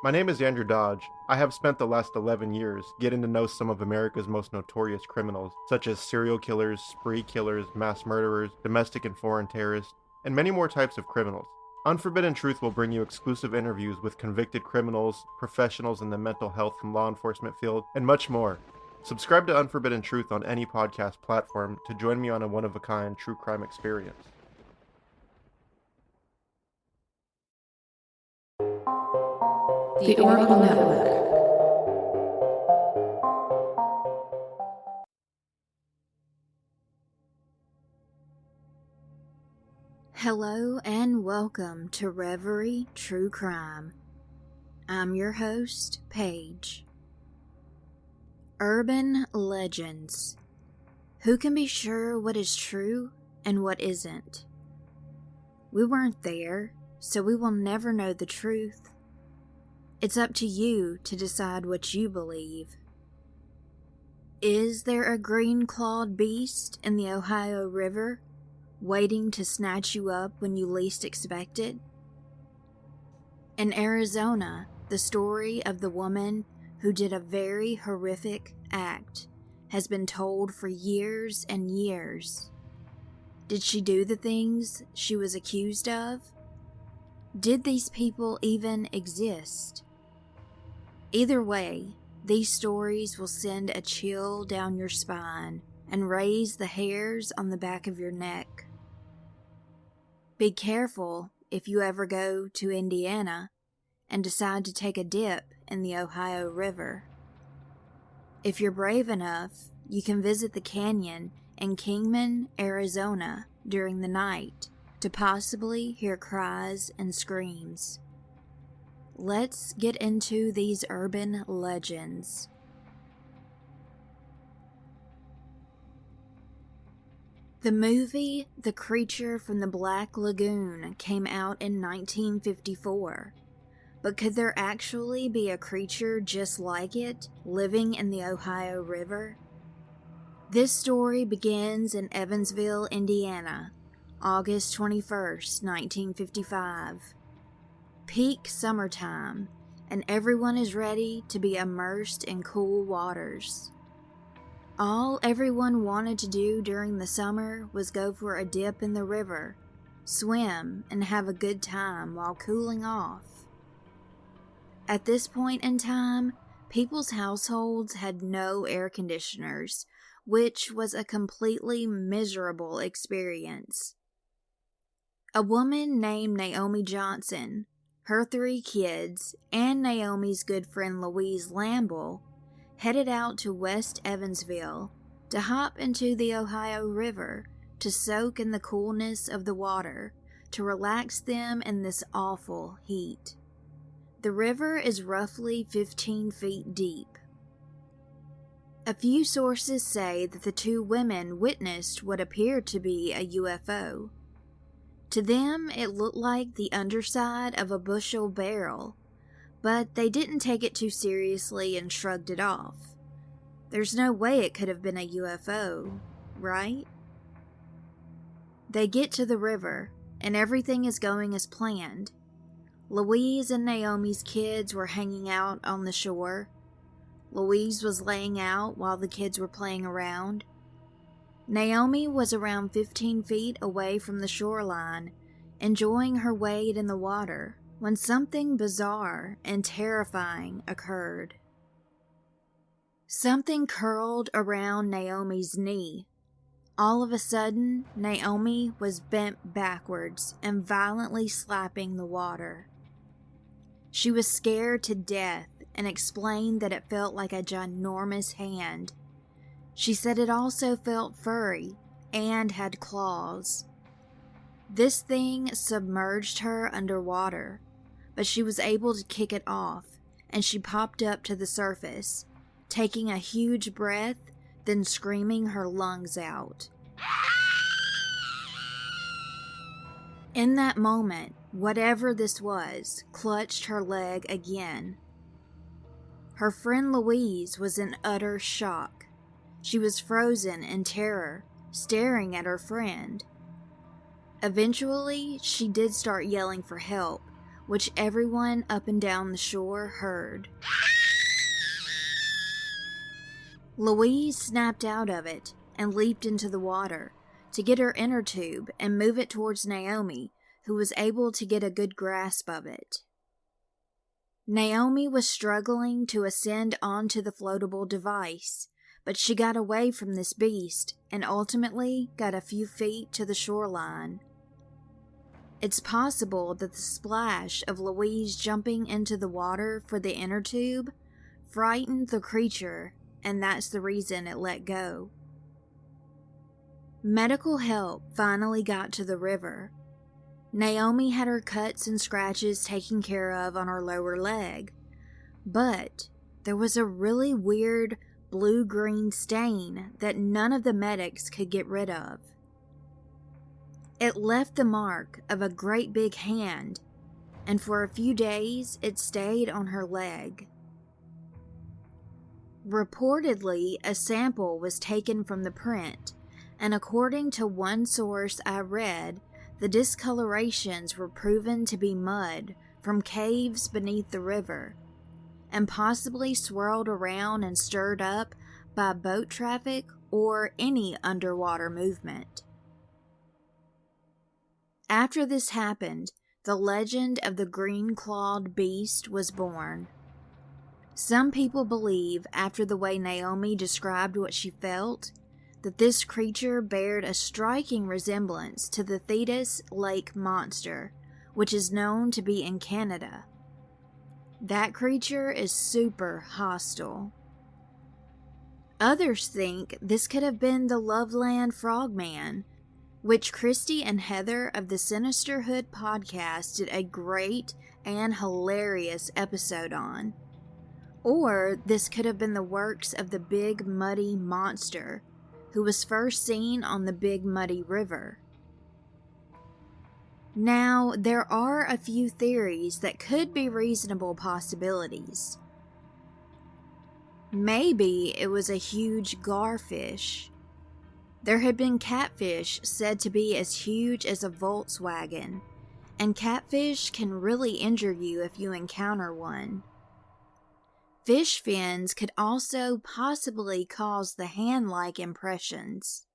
My name is Andrew Dodge. I have spent the last 11 years getting to know some of America's most notorious criminals, such as serial killers, spree killers, mass murderers, domestic and foreign terrorists, and many more types of criminals. Unforbidden Truth will bring you exclusive interviews with convicted criminals, professionals in the mental health and law enforcement field, and much more. Subscribe to Unforbidden Truth on any podcast platform to join me on a one-of-a-kind true crime experience. The Oracle Network. Hello and welcome to Reverie True Crime. I'm your host, Paige. Urban legends. Who can be sure what is true and what isn't? We weren't there, so we will never know the truth. It's up to you to decide what you believe. Is there a green-clawed beast in the Ohio River, waiting to snatch you up when you least expect it? In Arizona, the story of the woman who did a very horrific act has been told for years and years. Did she do the things she was accused of? Did these people even exist? Either way, these stories will send a chill down your spine and raise the hairs on the back of your neck. Be careful if you ever go to Indiana and decide to take a dip in the Ohio River. If you're brave enough, you can visit the canyon in Kingman, Arizona during the night to possibly hear cries and screams. Let's get into these urban legends. The movie The Creature from the Black Lagoon came out in 1954, but could there actually be a creature just like it living in the Ohio River? This story begins in Evansville, Indiana, August 21st, 1955. Peak summertime, and everyone is ready to be immersed in cool waters. All everyone wanted to do during the summer was go for a dip in the river, swim, and have a good time while cooling off. At this point in time, people's households had no air conditioners, which was a completely miserable experience. A woman named Naomi Johnson, her 3 kids, and Naomi's good friend Louise Lamble headed out to West Evansville to hop into the Ohio River to soak in the coolness of the water to relax them in this awful heat. The river is roughly 15 feet deep. A few sources say that the 2 women witnessed what appeared to be a UFO. To them, it looked like the underside of a bushel barrel, but they didn't take it too seriously and shrugged it off. There's no way it could have been a UFO, right? They get to the river, and everything is going as planned. Louise and Naomi's kids were hanging out on the shore. Louise was laying out while the kids were playing around. Naomi was around 15 feet away from the shoreline, enjoying her wade in the water, when something bizarre and terrifying occurred. Something curled around Naomi's knee. All of a sudden, Naomi was bent backwards and violently slapping the water. She was scared to death and explained that it felt like a ginormous hand. She said it also felt furry and had claws. This thing submerged her underwater, but she was able to kick it off, and she popped up to the surface, taking a huge breath, then screaming her lungs out. In that moment, whatever this was, clutched her leg again. Her friend Louise was in utter shock. She was frozen in terror, staring at her friend. Eventually, she did start yelling for help, which everyone up and down the shore heard. Louise snapped out of it and leaped into the water to get her inner tube and move it towards Naomi, who was able to get a good grasp of it. Naomi was struggling to ascend onto the floatable device, but she got away from this beast and ultimately got a few feet to the shoreline. It's possible that the splash of Louise jumping into the water for the inner tube frightened the creature, and that's the reason it let go. Medical help finally got to the river. Naomi had her cuts and scratches taken care of on her lower leg, but there was a really weird blue-green stain that none of the medics could get rid of. It left the mark of a great big hand, and for a few days it stayed on her leg. Reportedly, a sample was taken from the print, and according to one source I read, the discolorations were proven to be mud from caves beneath the river, and possibly swirled around and stirred up by boat traffic or any underwater movement. After this happened, the legend of the green-clawed beast was born. Some people believe, after the way Naomi described what she felt, that this creature bared a striking resemblance to the Thetis Lake monster, which is known to be in Canada. That creature is super hostile. Others think this could have been the Loveland Frogman, which Christy and Heather of the Sinisterhood podcast did a great and hilarious episode on. Or this could have been the works of the Big Muddy Monster, who was first seen on the Big Muddy River. Now, there are a few theories that could be reasonable possibilities. Maybe it was a huge garfish. There had been catfish said to be as huge as a Volkswagen, and catfish can really injure you if you encounter one. Fish fins could also possibly cause the hand-like impressions.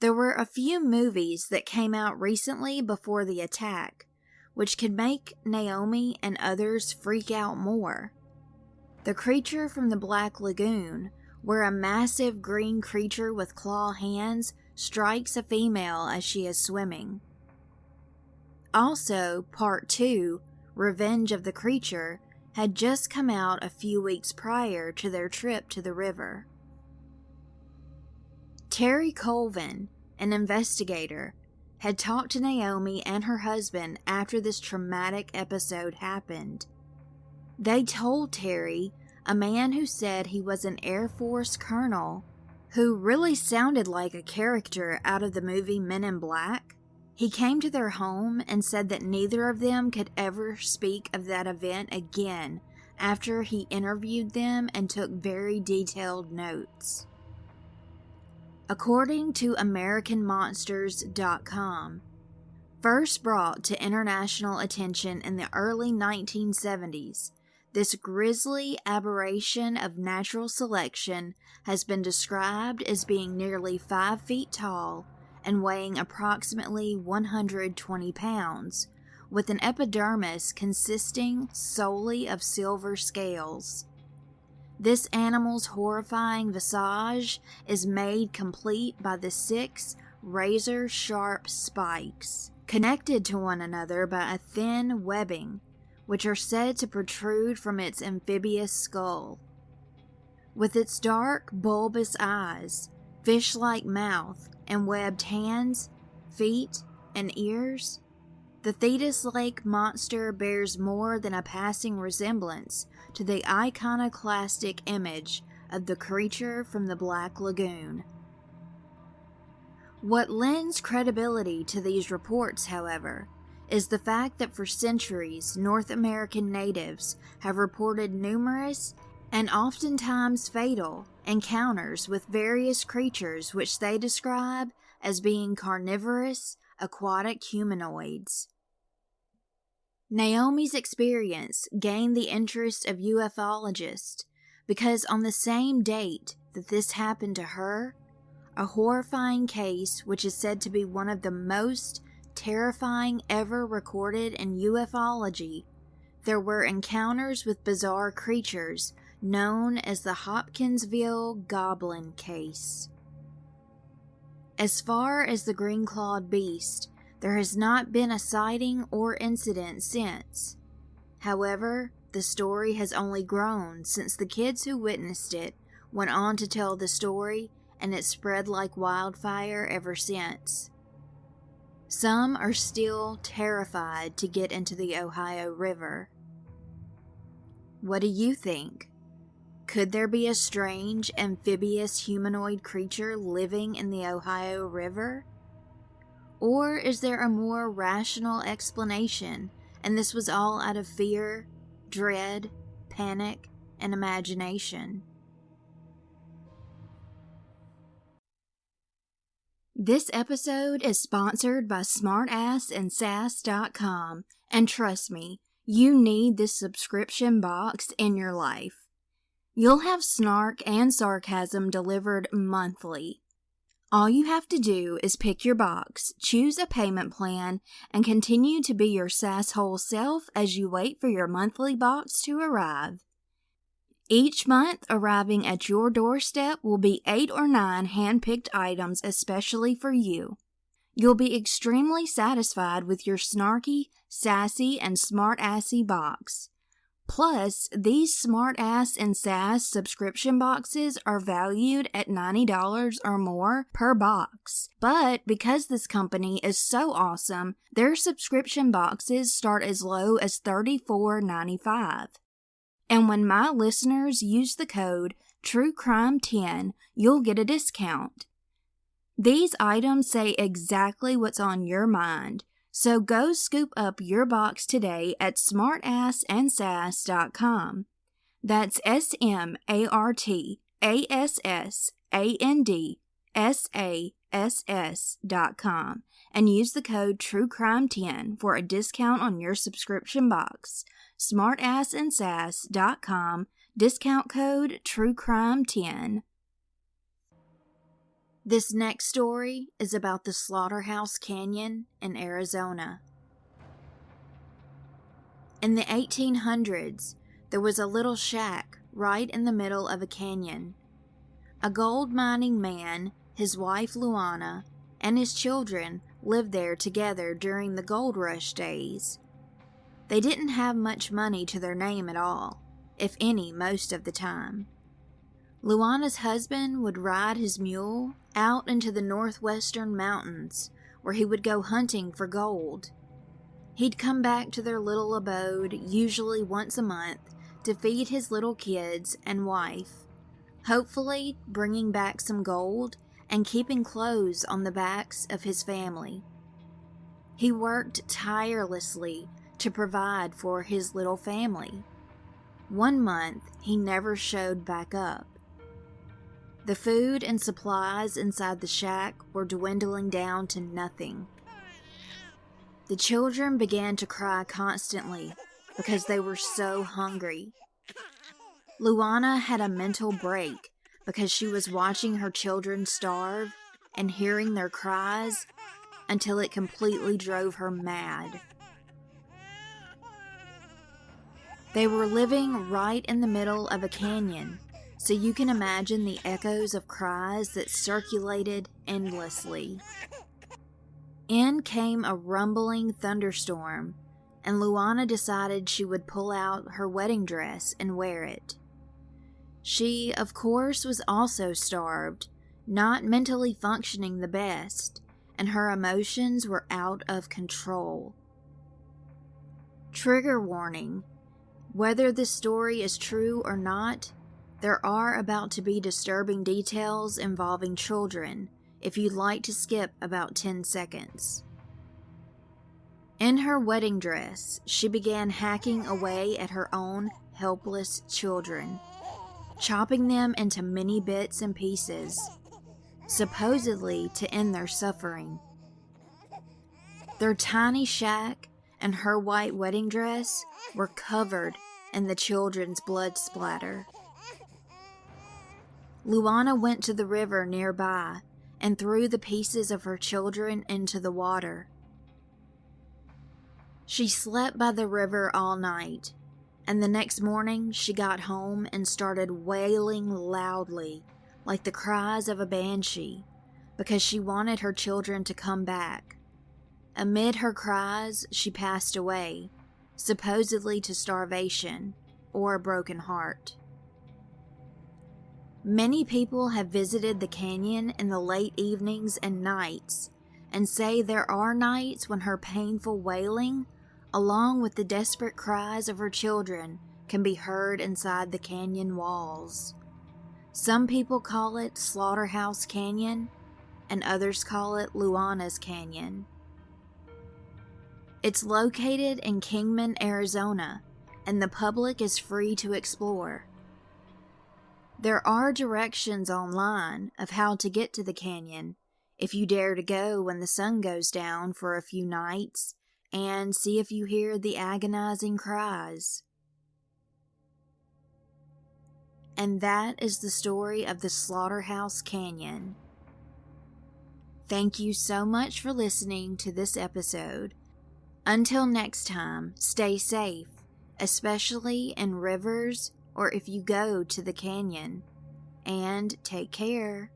There were a few movies that came out recently before the attack, which could make Naomi and others freak out more. The Creature from the Black Lagoon, where a massive green creature with claw hands strikes a female as she is swimming. Also, Part 2, Revenge of the Creature, had just come out a few weeks prior to their trip to the river. Terry Colvin, an investigator, had talked to Naomi and her husband after this traumatic episode happened. They told Terry, a man who said he was an Air Force colonel, who really sounded like a character out of the movie Men in Black. He came to their home and said that neither of them could ever speak of that event again after he interviewed them and took very detailed notes. According to AmericanMonsters.com, first brought to international attention in the early 1970s, this grisly aberration of natural selection has been described as being nearly 5 feet tall and weighing approximately 120 pounds, with an epidermis consisting solely of silver scales. This animal's horrifying visage is made complete by the 6 razor-sharp spikes, connected to one another by a thin webbing, which are said to protrude from its amphibious skull. With its dark, bulbous eyes, fish-like mouth, and webbed hands, feet, and ears, the Thetis Lake monster bears more than a passing resemblance to the iconoclastic image of the Creature from the Black Lagoon. What lends credibility to these reports, however, is the fact that for centuries North American natives have reported numerous and oftentimes fatal encounters with various creatures which they describe as being carnivorous, aquatic humanoids. Naomi's experience gained the interest of ufologists because on the same date that this happened to her, a horrifying case which is said to be one of the most terrifying ever recorded in ufology, there were encounters with bizarre creatures known as the Hopkinsville Goblin Case. As far as the green-clawed beast, there has not been a sighting or incident since. However, the story has only grown since the kids who witnessed it went on to tell the story, and it spread like wildfire ever since. Some are still terrified to get into the Ohio River. What do you think? Could there be a strange amphibious humanoid creature living in the Ohio River? Or is there a more rational explanation, and this was all out of fear, dread, panic, and imagination? This episode is sponsored by smartassandsass.com, and trust me, you need this subscription box in your life. You'll have snark and sarcasm delivered monthly. All you have to do is pick your box, choose a payment plan, and continue to be your sasshole self as you wait for your monthly box to arrive. Each month arriving at your doorstep will be 8 or 9 hand-picked items especially for you. You'll be extremely satisfied with your snarky, sassy, and smart-assy box. Plus, these Smart Ass and Sass subscription boxes are valued at $90 or more per box. But because this company is so awesome, their subscription boxes start as low as $34.95. And when my listeners use the code TrueCrime10, you'll get a discount. These items say exactly what's on your mind. So go scoop up your box today at smartassandsass.com. That's smartassandsass.com and use the code TrueCrime10 for a discount on your subscription box. smartassandsass.com, discount code TrueCrime10. This next story is about the Slaughterhouse Canyon in Arizona. In the 1800s, there was a little shack right in the middle of a canyon. A gold mining man, his wife Luana, and his children lived there together during the gold rush days. They didn't have much money to their name at all, if any, most of the time. Luana's husband would ride his mule out into the northwestern mountains, where he would go hunting for gold. He'd come back to their little abode usually once a month to feed his little kids and wife, hopefully bringing back some gold and keeping clothes on the backs of his family. He worked tirelessly to provide for his little family. One month, he never showed back up. The food and supplies inside the shack were dwindling down to nothing. The children began to cry constantly because they were so hungry. Luana had a mental break because she was watching her children starve and hearing their cries until it completely drove her mad. They were living right in the middle of a canyon, so you can imagine the echoes of cries that circulated endlessly. In came a rumbling thunderstorm, and Luana decided she would pull out her wedding dress and wear it. She, of course, was also starved, not mentally functioning the best, and her emotions were out of control. Trigger warning. Whether this story is true or not, there are about to be disturbing details involving children if you'd like to skip about 10 seconds. In her wedding dress, she began hacking away at her own helpless children, chopping them into many bits and pieces, supposedly to end their suffering. Their tiny shack and her white wedding dress were covered in the children's blood splatter. Luana went to the river nearby and threw the pieces of her children into the water. She slept by the river all night, and the next morning she got home and started wailing loudly, like the cries of a banshee, because she wanted her children to come back. Amid her cries, she passed away, supposedly to starvation or a broken heart. Many people have visited the canyon in the late evenings and nights and say there are nights when her painful wailing, along with the desperate cries of her children, can be heard inside the canyon walls. Some people call it Slaughterhouse Canyon, and others call it Luana's Canyon. It's located in Kingman, Arizona, and the public is free to explore. There are directions online of how to get to the canyon if you dare to go when the sun goes down for a few nights and see if you hear the agonizing cries. And that is the story of the Slaughterhouse Canyon. Thank you so much for listening to this episode. Until next time, stay safe, especially in rivers or if you go to the canyon, and take care.